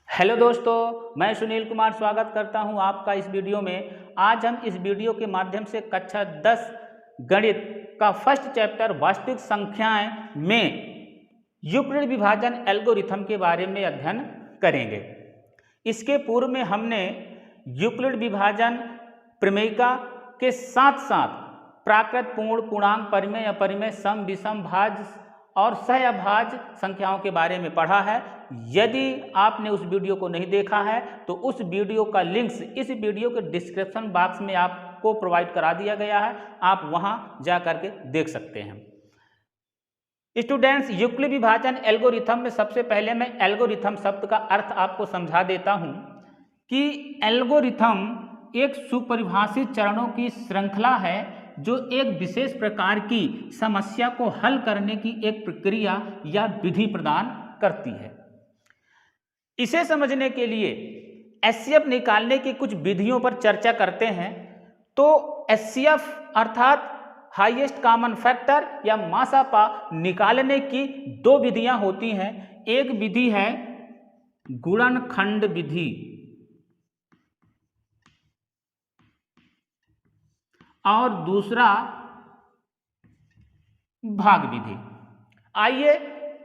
Hello दोस्तों, मैं सुनील कुमार स्वागत करता हूं आपका इस वीडियो में। आज हम इस वीडियो के माध्यम से कक्षा 10 गणित का फर्स्ट चैप्टर वास्तविक संख्याएं में यूक्लिड विभाजन एल्गोरिथम के बारे में अध्ययन करेंगे। इसके पूर्व में हमने यूक्लिड विभाजन प्रमेयिका के साथ साथ प्राकृत, पूर्ण, पूर्णांक, परिमेय, अपरिमेय, सम, विषम, भाज्य और सहअभाज्य संख्याओं के बारे में पढ़ा है। यदि आपने उस वीडियो को नहीं देखा है तो उस वीडियो का लिंक्स इस वीडियो के डिस्क्रिप्शन बॉक्स में आपको प्रोवाइड करा दिया गया है, आप वहां जा करके देख सकते हैं। स्टूडेंट्स, यूक्लिड विभाजन एल्गोरिथम में सबसे पहले मैं एल्गोरिथम शब्द का अर्थ आपको समझा देता हूं कि एल्गोरिथम एक सुपरिभाषित चरणों की श्रृंखला है जो एक विशेष प्रकार की समस्या को हल करने की एक प्रक्रिया या विधि प्रदान करती है। इसे समझने के लिए एचसीएफ निकालने की कुछ विधियों पर चर्चा करते हैं। तो एचसीएफ अर्थात हाईएस्ट कॉमन फैक्टर या मासापा निकालने की दो विधियां होती हैं। एक विधि है गुणनखंड विधि और दूसरा भाग विधि। आइए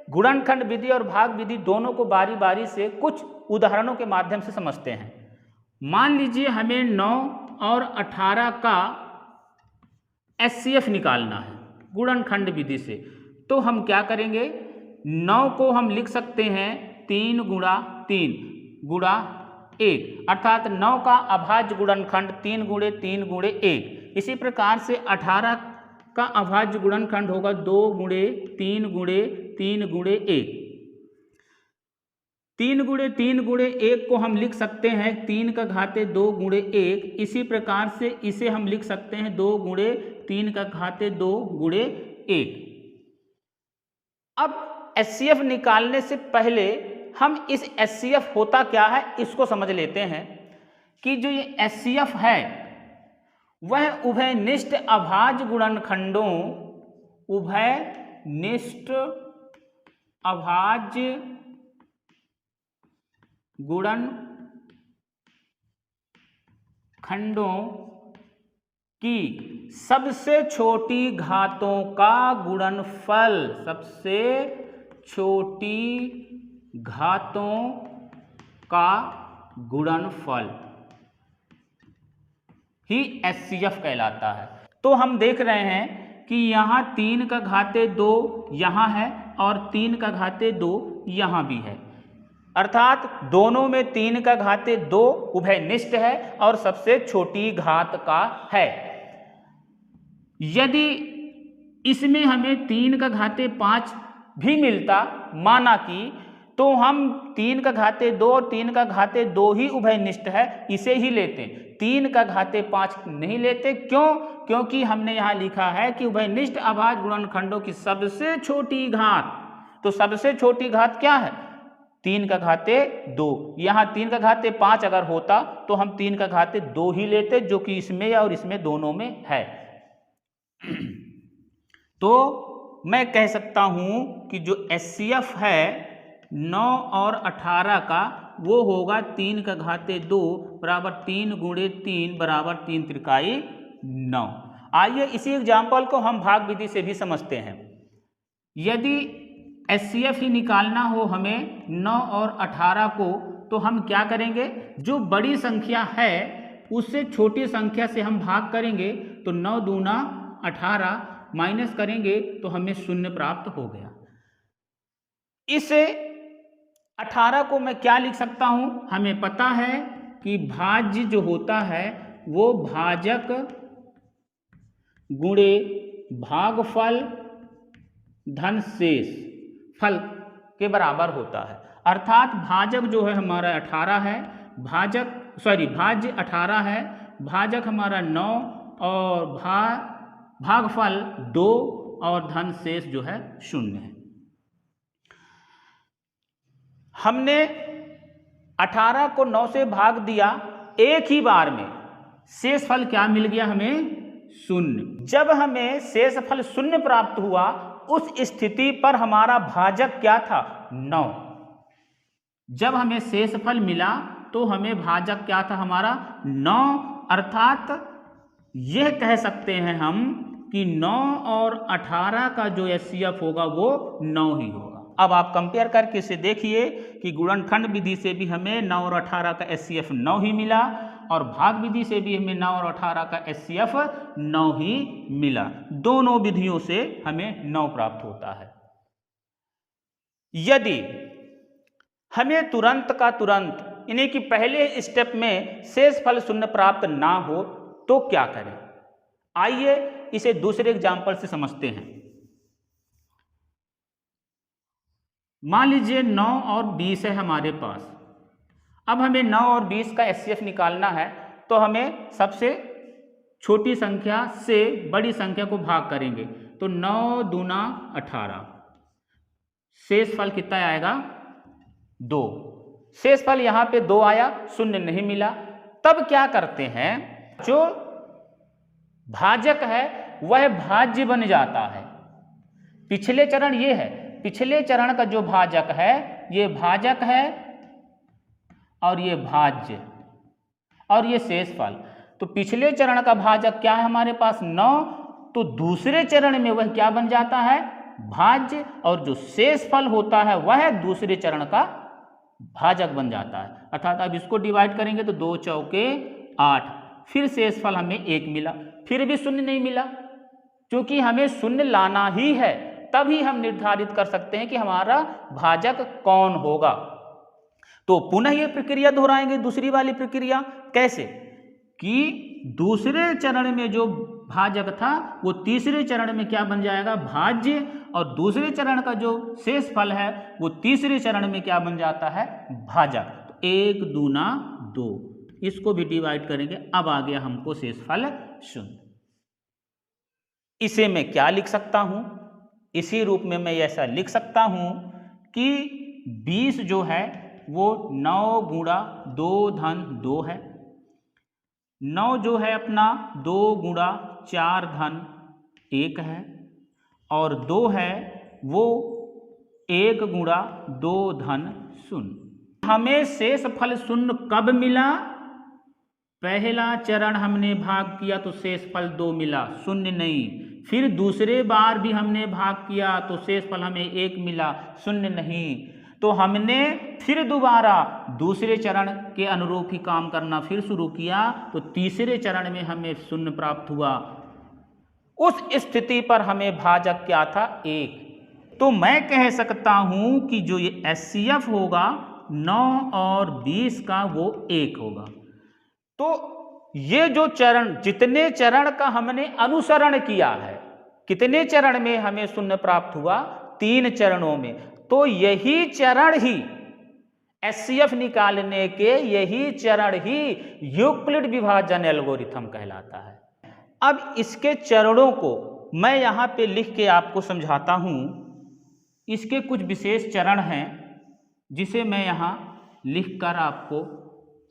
गुणनखंड विधि और भाग विधि दोनों को बारी बारी से कुछ उदाहरणों के माध्यम से समझते हैं। मान लीजिए हमें 9 और 18 का एचसीएफ निकालना है गुणनखंड विधि से। तो हम क्या करेंगे, 9 को हम लिख सकते हैं 3 गुणा 3 गुणा 1, अर्थात 9 का अभाज्य गुणनखंड 3 गुणे 3 गुणे 1। इसी प्रकार से 18 का अभाज्य गुणनखंड होगा 2 गुणे 3 गुणे 3 गुणे 1। 3 गुणे 3 गुणे 1 को हम लिख सकते हैं 3 का घाते 2 गुणे 1। इसी प्रकार से इसे हम लिख सकते हैं 2 गुणे 3 का घाते 2 गुणे 1। अब एचसीएफ निकालने से पहले हम इस एचसीएफ होता क्या है इसको समझ लेते हैं कि जो ये एचसीएफ है वह उभयनिष्ठ अभाज्य गुणनखंडों उभयनिष्ठ अभाज्य गुणनखंडों की सबसे छोटी घातों का गुणनफल, सबसे छोटी घातों का गुणनफल ही एचसीएफ कहलाता है। तो हम देख रहे हैं कि यहाँ 3 का घाते 2 यहाँ है और 3 का घाते 2 यहाँ भी है, अर्थात दोनों में 3 का घाते 2 उभयनिष्ठ है और सबसे छोटी घात का है। यदि इसमें हमें 3 का घाते 5 भी मिलता, माना कि, तो हम 3 का घाते 2 और 3 का घाते 2 ही उभयनिष्ठ है, इसे ही लेते। 3 का घाते 5 नहीं लेते। क्यों? क्योंकि हमने यहाँ लिखा है कि उभयनिष्ठ अभाज्य गुणनखंडों की सबसे छोटी घात। तो सबसे छोटी घात क्या है? 3 का घाते 2। यहाँ 3 का घाते 5 अगर होता तो हम 3 का घाते 2 ही लेते, जो कि इसमें और इसमें दोनों में है। तो मैं कह सकता हूं कि जो एचसीएफ है 9 और 18 का वो होगा 3 का घाते 2 बराबर 3 गुणे 3 बराबर 3 त्रिकाई 9। आइए इसी एग्जाम्पल को हम भाग विधि से भी समझते हैं। यदि एचसीएफ ही निकालना हो हमें 9 और 18 को, तो हम क्या करेंगे, जो बड़ी संख्या है उससे छोटी संख्या से हम भाग करेंगे। तो 9 दूना 18 माइनस करेंगे तो हमें 0 प्राप्त हो गया। इसे 18 को मैं क्या लिख सकता हूं, हमें पता है कि भाज्य जो होता है वो भाजक गुणे भागफल धन शेष फल के बराबर होता है। अर्थात भाजक जो है हमारा 18 है, भाज्य 18 है, भाजक हमारा 9 और भागफल 2 और धन शेष जो है 0 है। हमने 18 को 9 से भाग दिया एक ही बार में, शेषफल क्या मिल गया हमें? 0। जब हमें शेषफल 0 प्राप्त हुआ उस स्थिति पर हमारा भाजक क्या था? 9। जब हमें शेषफल मिला तो हमें भाजक क्या था हमारा 9, अर्थात यह कह सकते हैं हम कि 9 और 18 का जो एचसीएफ होगा वो 9 ही होगा। अब आप कंपेयर करके इसे देखिए कि गुणनखंड विधि से भी हमें 9 और 18 का एचसीएफ 9 ही मिला और भाग विधि से भी हमें 9 और 18 का एचसीएफ 9 ही मिला। दोनों विधियों से हमें 9 प्राप्त होता है। यदि हमें तुरंत का तुरंत यानी कि पहले स्टेप में शेषफल शून्य प्राप्त ना हो तो क्या करें? आइए इसे दूसरे एग्जाम्पल से समझते हैं। मान लीजिए 9 और 20 है हमारे पास। अब हमें 9 और 20 का एचसीएफ निकालना है तो हमें सबसे छोटी संख्या से बड़ी संख्या को भाग करेंगे तो 9 दूना 18, शेषफल कितना आएगा 2। शेषफल यहाँ पे 2 आया, शून्य नहीं मिला। तब क्या करते हैं, जो भाजक है वह भाज्य बन जाता है। पिछले चरण ये है, पिछले चरण का जो भाजक है ये भाजक है और ये भाज्य और ये शेषफल। तो पिछले चरण का भाजक क्या है हमारे पास 9, तो दूसरे चरण में वह क्या बन जाता है भाज्य, और जो शेषफल होता है वह दूसरे चरण का भाजक बन जाता है। अर्थात अब इसको डिवाइड करेंगे तो 2 चौके 8, फिर शेषफल हमें 1 मिला, फिर भी शून्य नहीं मिला। क्योंकि हमें शून्य लाना ही है तभी हम निर्धारित कर सकते हैं कि हमारा भाजक कौन होगा। तो पुनः ये प्रक्रिया दोहराएंगे, दूसरी वाली प्रक्रिया। कैसे कि दूसरे चरण में जो भाजक था वो तीसरे चरण में क्या बन जाएगा भाज्य, और दूसरे चरण का जो शेषफल है वो तीसरे चरण में क्या बन जाता है भाजक। तो 1 दूना 2, इसको भी डिवाइड करेंगे। अब आ गया हमको शेषफल 0। इसे मैं क्या लिख सकता हूं, इसी रूप में मैं ऐसा लिख सकता हूं कि 20 जो है वो 9 गुणा 2 धन 2 है। 9 जो है अपना 2 गुणा 4 धन 1 है, और 2 है वो 1 गुणा 2 धन 0। हमें शेषफल 0 कब मिला? पहला चरण हमने भाग किया तो शेषफल 2 मिला, 0 नहीं। फिर दूसरे बार भी हमने भाग किया तो शेषफल हमें 1 मिला, 0 नहीं। तो हमने फिर दोबारा दूसरे चरण के अनुरूप ही काम करना फिर शुरू किया तो तीसरे चरण में हमें 0 प्राप्त हुआ। उस स्थिति पर हमें भाजक क्या था 1। तो मैं कह सकता हूं कि जो ये एचसीएफ होगा 9 और 20 का वो 1 होगा। तो ये जो चरण, जितने चरण का हमने अनुसरण किया है, कितने चरण में हमें 0 प्राप्त हुआ? 3 चरणों में। तो यही चरण ही एचसीएफ निकालने के, यही चरण ही यूक्लिड विभाजन एल्गोरिथम कहलाता है। अब इसके चरणों को मैं यहाँ पे लिख के आपको समझाता हूँ। इसके कुछ विशेष चरण हैं जिसे मैं यहाँ लिखकर आपको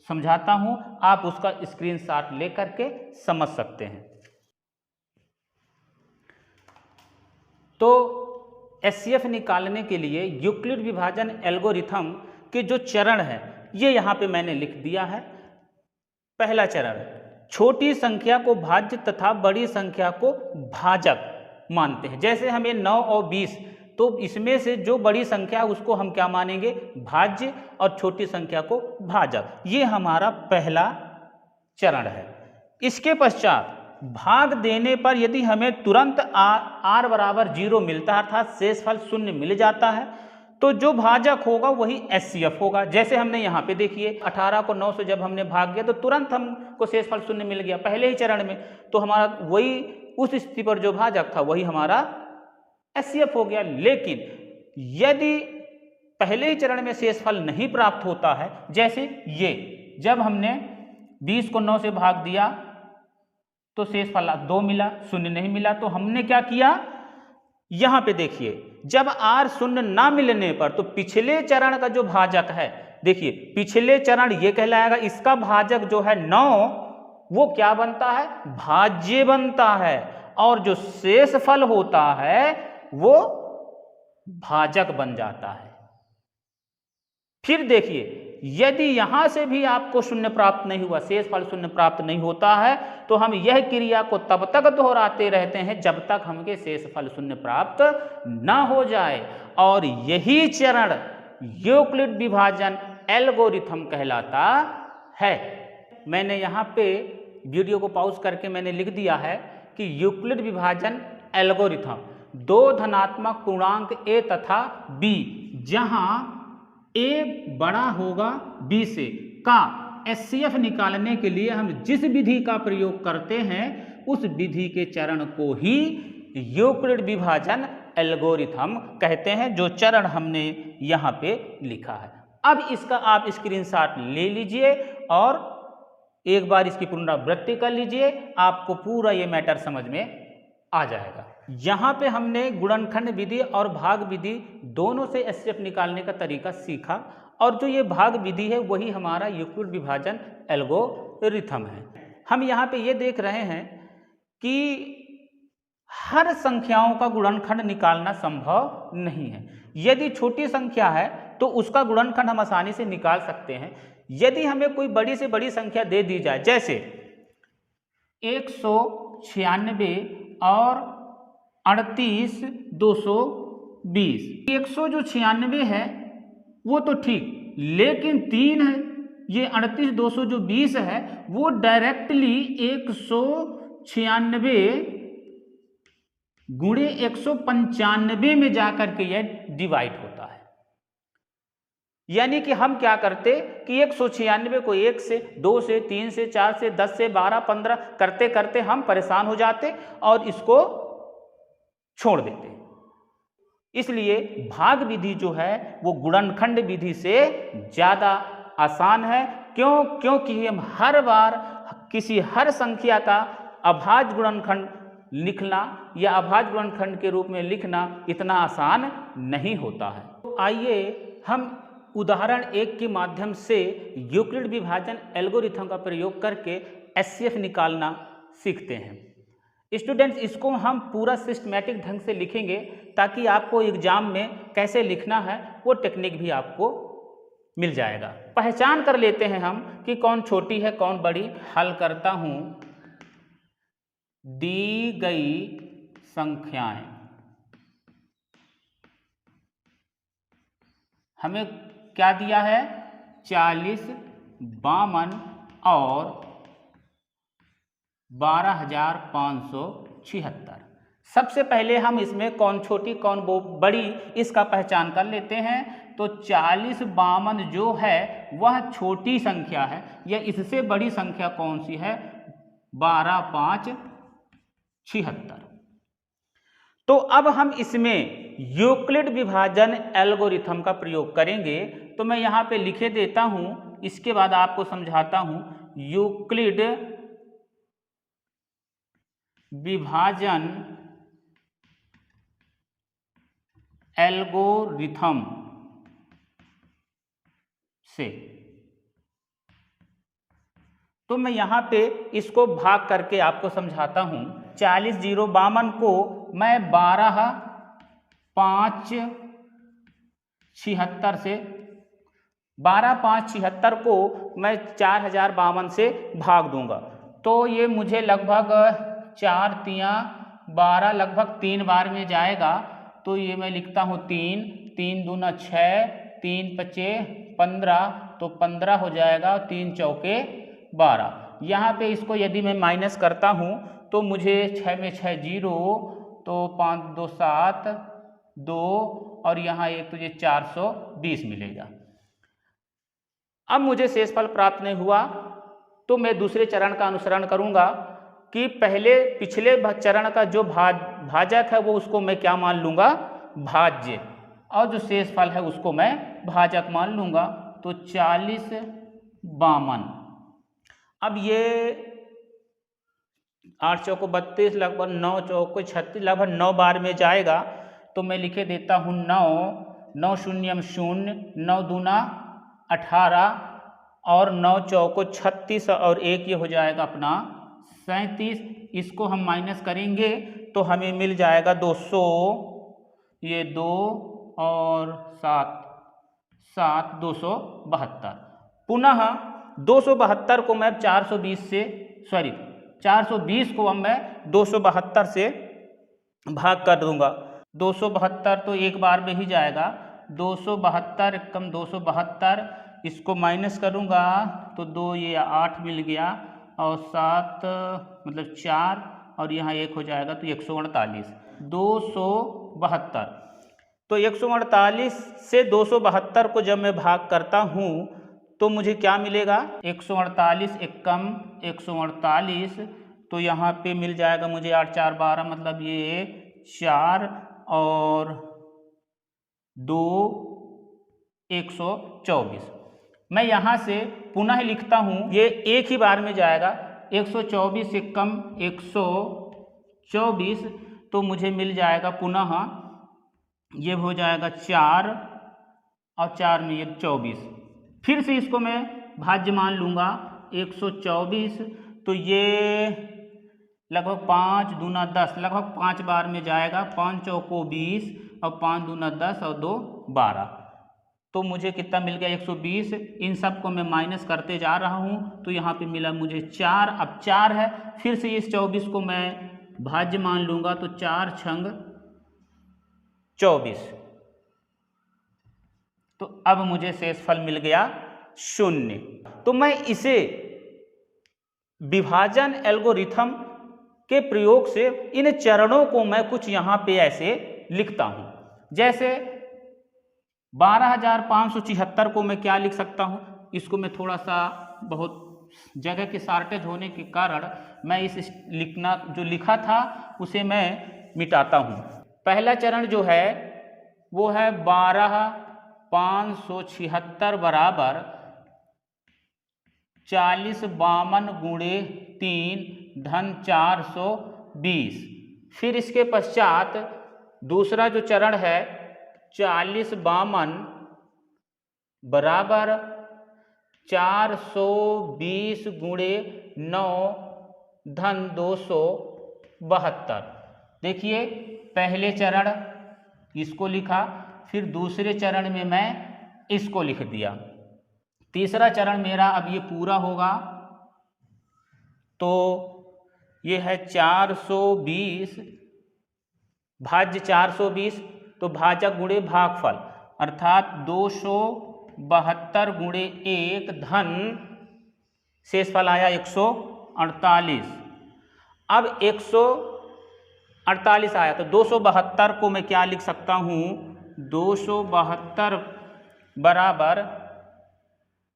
समझाता हूँ, आप उसका स्क्रीनशॉट लेकर के समझ सकते हैं। तो एचसीएफ निकालने के लिए यूक्लिड विभाजन एल्गोरिथम के जो चरण है ये यहाँ पे मैंने लिख दिया है। पहला चरण, छोटी संख्या को भाज्य तथा बड़ी संख्या को भाजक मानते हैं। जैसे हमें 9 और 20, तो इसमें से जो बड़ी संख्या उसको हम क्या मानेंगे भाज्य, और छोटी संख्या को भाजक। ये हमारा पहला चरण है। इसके पश्चात भाग देने पर यदि हमें तुरंत r बराबर 0 मिलता है, अर्थात शेषफल 0 मिल जाता है, तो जो भाजक होगा वही एचसीएफ होगा। जैसे हमने यहाँ पे देखिए 18 को 9 से जब हमने भाग दिया तो तुरंत हमको शेषफल 0 मिल गया पहले ही चरण में। तो हमारा वही उस स्थिति पर जो भाजक था वही हमारा एचसीएफ हो गया। लेकिन यदि पहले ही चरण में शेषफल नहीं प्राप्त होता है, जैसे ये जब हमने 20 को 9 से भाग दिया तो शेषफल 2 मिला, 0 नहीं मिला। तो हमने क्या किया, यहां पे देखिए जब r 0 ना मिलने पर तो पिछले चरण का जो भाजक है, देखिए पिछले चरण ये कहलाएगा, इसका भाजक जो है 9 वो क्या बनता है भाज्य बनता है, और जो शेषफल होता है वो भाजक बन जाता है। फिर देखिए, यदि यहां से भी आपको शून्य प्राप्त नहीं हुआ, शेषफल शून्य प्राप्त नहीं होता है, तो हम यह क्रिया को तब तक दोहराते रहते हैं जब तक हमें शेषफल शून्य प्राप्त ना हो जाए। और यही चरण यूक्लिड विभाजन एल्गोरिथम कहलाता है। मैंने यहाँ पे वीडियो को पॉज करके मैंने लिख दिया है कि यूक्लिड विभाजन एल्गोरिथम, दो धनात्मक पूर्णांक a तथा b, जहां a बड़ा होगा b से, का एचसीएफ निकालने के लिए हम जिस विधि का प्रयोग करते हैं उस विधि के चरण को ही यूक्लिड विभाजन एल्गोरिथम कहते हैं, जो चरण हमने यहाँ पे लिखा है। अब इसका आप स्क्रीनशॉट ले लीजिए और एक बार इसकी पुनरावृत्ति कर लीजिए, आपको पूरा ये मैटर समझ में आ जाएगा। यहाँ पे हमने गुणनखंड विधि और भाग विधि दोनों से एचसीएफ निकालने का तरीका सीखा, और जो ये भाग विधि है वही हमारा यूक्लिड विभाजन एल्गोरिथम है। हम यहाँ पे ये देख रहे हैं कि हर संख्याओं का गुणनखंड निकालना संभव नहीं है। यदि छोटी संख्या है तो उसका गुणनखंड हम आसानी से निकाल सकते हैं। यदि हमें कोई बड़ी से बड़ी संख्या दे दी जाए, जैसे 196 और 38,220, 196 है वो तो ठीक, लेकिन 3 है, ये 38,220 है, वो डायरेक्टली 196 गुणे 195 में जाकर के यह डिवाइड होता है। यानी कि हम क्या करते कि 196 को 1 से, 2 से, 3 से, 4 से, 10 से, 12, 15 करते करते हम परेशान हो जाते और इसको छोड़ देते। इसलिए भाग विधि जो है वो गुणनखंड विधि से ज़्यादा आसान है। क्योंकि हम हर बार हर संख्या का अभाज्य गुणनखंड लिखना या अभाज्य गुणनखंड के रूप में लिखना इतना आसान नहीं होता है। तो आइए हम उदाहरण 1 के माध्यम से यूक्लिड विभाजन एल्गोरिथम का प्रयोग करके एचसीएफ निकालना सीखते हैं। स्टूडेंट्स, इसको हम पूरा सिस्टमैटिक ढंग से लिखेंगे ताकि आपको एग्जाम में कैसे लिखना है वो टेक्निक भी आपको मिल जाएगा। पहचान कर लेते हैं हम कि कौन छोटी है कौन बड़ी। हल करता हूं, दी गई संख्याएं, हमें क्या दिया है, 40, 52 और 12,576। सबसे पहले हम इसमें कौन छोटी कौन बड़ी इसका पहचान कर लेते हैं। तो 40, 52 जो है वह छोटी संख्या है, या इससे बड़ी संख्या कौन सी है, 12, 5, 76। तो अब हम इसमें यूक्लिड विभाजन एल्गोरिथम का प्रयोग करेंगे। तो मैं यहाँ पे लिखे देता हूँ, इसके बाद आपको समझाता हूँ। यूक्लिड विभाजन एल्गोरिथम से, तो मैं यहाँ पे इसको भाग करके आपको समझाता हूँ। 40, 0, 52 को मैं 12, 5, 76 से, 12, 5, 76 को मैं 4052 से भाग दूंगा। तो ये मुझे लगभग 4 तियां 12 लगभग 3 बार में जाएगा। तो ये मैं लिखता हूँ 3, 3 दूना 6, 3 पचे 15, तो 15 हो जाएगा, 3 चौके 12। यहाँ पे इसको यदि मैं माइनस करता हूँ तो मुझे 6 में 6 0, तो 5 2 7 2, और यहाँ एक तुझे 420 मिलेगा। अब मुझे शेषफल प्राप्त नहीं हुआ तो मैं दूसरे चरण का अनुसरण करूँगा कि पहले पिछले चरण का जो भाजक है वो उसको मैं क्या मान लूँगा, भाज्य, और जो शेषफल है उसको मैं भाजक मान लूँगा। तो 40, 52, अब ये 8 चौको 32 लगभग 9 चौको 36 लगभग 9 बार में जाएगा। तो मैं लिखे देता हूँ 9, 9 शून्यम 0, 9 दूना 18, और 9 चौको 36, और एक ये हो जाएगा अपना 37। इसको हम माइनस करेंगे तो हमें मिल जाएगा 200, ये 2 और 7, 7 272। पुनः 272 को मैं 420 को अब मैं 272 से भाग कर दूंगा। 272 तो एक बार में ही जाएगा, 272 कम 272, इसको माइनस करूंगा तो 2 ये 8 मिल गया और 7 मतलब 4 और यहाँ 1 हो जाएगा तो 148। 272 तो 148 से 272 को जब मैं भाग करता हूँ तो मुझे क्या मिलेगा? 148 एक कम 148, तो यहाँ पे मिल जाएगा मुझे 8 4 12, मतलब ये 4 और 2 124। मैं यहाँ से पुनः लिखता हूँ, ये एक ही बार में जाएगा। 124 से कम 124, तो मुझे मिल जाएगा पुनः ये हो जाएगा 4 और 4 में ये 24। फिर से इसको मैं भाज्य मान लूँगा 124, तो ये लगभग 5 दूना 10, लगभग 5 बार में जाएगा। 5 चौको 20 और 5 दूना 10 और 2 12, तो मुझे कितना मिल गया? 120। इन सब को मैं माइनस करते जा रहा हूँ तो यहाँ पे मिला मुझे 4। अब 4 है, फिर से इस 24 को मैं भाज्य मान लूँगा तो 4 छंग 24, तो अब मुझे शेषफल मिल गया 0। तो मैं इसे विभाजन एल्गोरिथम के प्रयोग से इन चरणों को मैं कुछ यहाँ पे ऐसे लिखता हूँ। जैसे 12576 को मैं क्या लिख सकता हूँ? इसको मैं थोड़ा सा, बहुत जगह की शॉर्टेज होने के कारण मैं इस जो लिखा था उसे मैं मिटाता हूँ। पहला चरण जो है वो है 12576 बराबर 40 52 गुणे 3 धन 420। फिर इसके पश्चात दूसरा जो चरण है 40 52 बराबर 420 गुणे 9 धन 272। देखिए, पहले चरण इसको लिखा, फिर दूसरे चरण में मैं इसको लिख दिया। तीसरा चरण मेरा अब ये पूरा होगा, तो ये है 420 भाज्य 420, तो भाजक गुणे भागफल अर्थात 272 गुणे 1 धन शेषफल आया 148। अब 148 आया तो 272 को मैं क्या लिख सकता हूँ? 272 बराबर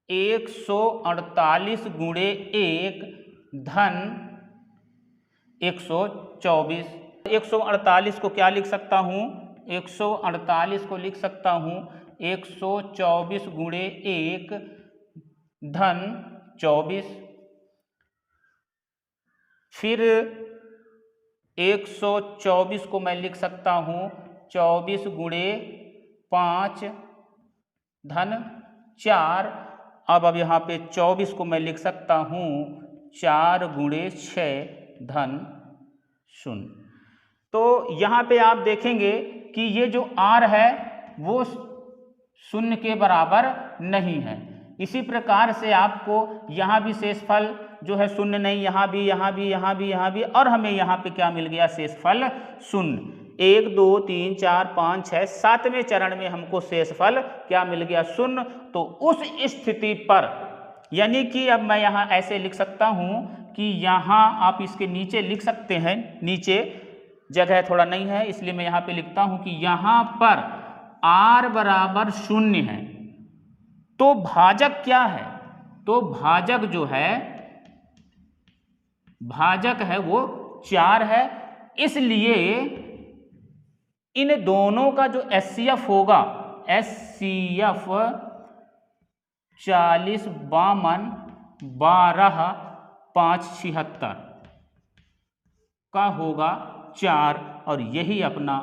148 गुणे 1 धन 124। 148 को क्या लिख सकता हूँ? 148 को लिख सकता हूँ 124 गुणे 1 धन 24। फिर 124 को मैं लिख सकता हूँ 24 गुणे 5 धन 4। अब यहाँ पे 24 को मैं लिख सकता हूँ 4 गुणे 6 धन 0। तो यहाँ पे आप देखेंगे कि ये जो r है वो 0 के बराबर नहीं है। इसी प्रकार से आपको यहाँ भी शेषफल जो है 0 नहीं, यहाँ भी, यहाँ भी, यहाँ भी, यहाँ भी, और हमें यहाँ पे क्या मिल गया? शेषफल 0। 1 2 3 4 5 6 7वें चरण में हमको शेषफल क्या मिल गया? 0। तो उस स्थिति पर, यानी कि अब मैं यहाँ ऐसे लिख सकता हूँ कि यहाँ आप इसके नीचे लिख सकते हैं, नीचे जगह थोड़ा नहीं है इसलिए मैं यहाँ पे लिखता हूँ कि यहाँ पर r बराबर 0 है, तो भाजक क्या है? तो भाजक जो है, भाजक है वो 4 है। इसलिए इन दोनों का जो HCF होगा, HCF 40 52 12 5 76 का होगा 4, और यही अपना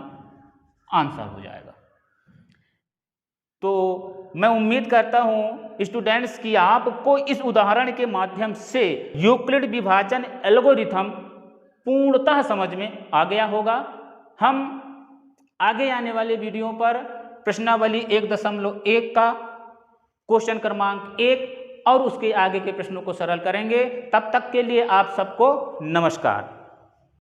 आंसर हो जाएगा। तो मैं उम्मीद करता हूं स्टूडेंट्स कि आपको इस उदाहरण के माध्यम से यूक्लिड विभाजन एल्गोरिथम पूर्णतः समझ में आ गया होगा। हम आगे आने वाले वीडियो पर प्रश्नावली 1.1 का क्वेश्चन क्रमांक 1 और उसके आगे के प्रश्नों को सरल करेंगे। तब तक के लिए आप सबको नमस्कार।